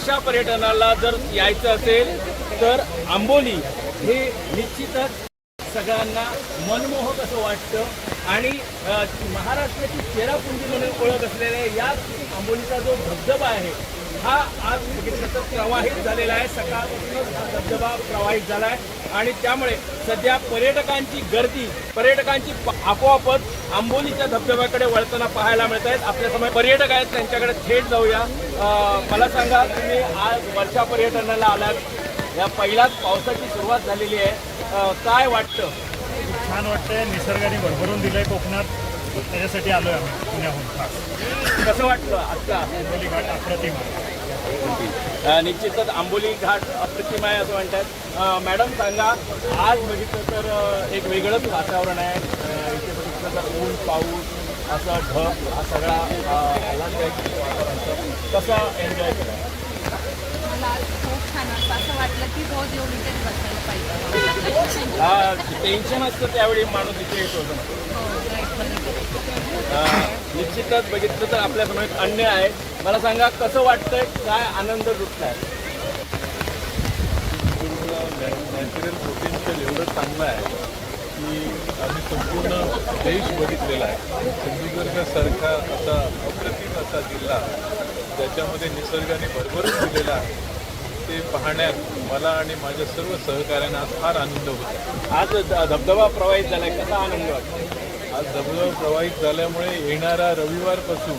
वर्षा पर्यटनाला जर यायचं असेल तर आंबोली हे निश्चितच सगळ्यांना मनमोहक असं वाटतं आणि महाराष्ट्राची चेहरापुंजी म्हणून ओळख असलेल्या या आंबोलीचा जो धबधबा आहे हा आज बघितलं तर प्रवाहित झालेला आहे। सकाळपासूनच हा धबधबा प्रवाहित झाला आहे आणि त्यामुळे सध्या पर्यटकांची आपोआपच आंबोलीच्या धबधब्याकडे वळताना पाहायला मिळत आहेत। आपल्यासमोर पर्यटक आहेत, त्यांच्याकडे थेट जाऊया। मला सांगा, तुम्ही आज वर्षा पर्यटनाला आलात, या पहिल्याच पावसाची सुरुवात झालेली आहे, काय वाटतं? छान वाटतंय, निसर्गाने भरभरून दिलंय कोकणात, त्याच्यासाठी आलोय आम्ही पुण्याहून खास। कसं वाटलं आजचा आंबोली घाट अप्रतिम आहे। निश्चितच आंबोली घाट अप्रतिम आहे असं म्हणतात। मॅडम सांगा, आज बघितलं तर एक वेगळंच वातावरण आहे, इथे बघितलं तर ऊन पाऊस असं ढग हा सगळा आल्हाददायक वातावरण कसं एन्जॉय केलं? मला आज खूप छान वाटतं, असं वाटलं की रोज येऊन इथेच बसायला पाहिजे। टेन्शन असतं त्यावेळी माणूस इथे येतो ना। निश्चितच बघितलं तर आपल्यासमोर एक अन्य आहे, मला सांगा कसं वाटतंय, काय आनंद लुटलाय? नॅचरल पोटेन्शियल एवढं चांगलं आहे की आम्ही संपूर्ण देश बघितलेला आहे। सिंधुदुर्गासारखा असा अप्रतिम असा जिल्हा ज्याच्यामध्ये निसर्गाने भरभरून दिलेला आहे, ते पाहण्यात मला आणि माझ्या सर्व सहकाऱ्यांना आज फार आनंद होतो। आज धबधबा प्रवाहित झालाय, कसा आनंद वाटतो? आज धबधबा प्रवाहित झाल्यामुळे येणारा रविवारपासून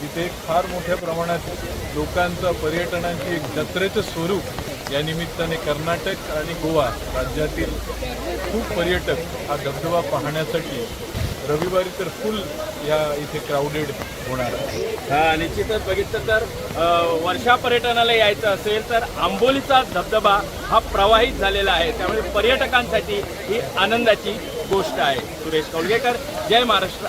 इथे एक फार मोठ्या प्रमाणात लोकांचं पर्यटनाची एक जत्रेचं स्वरूप या निमित्ताने कर्नाटक आणि गोवा राज्यातील खूप पर्यटक हा धबधबा पाहण्यासाठी रविवारी तर फुल या इथे क्राऊडेड होणार आहे। निश्चितच बघितलं तर वर्षा पर्यटनाला यायचं असेल तर आंबोलीचा धबधबा हा प्रवाहित झालेला आहे, त्यामुळे पर्यटकांसाठी ही आनंदाची गोष्ट आहे। सुरेश कौलगेकर, जय महाराष्ट्र।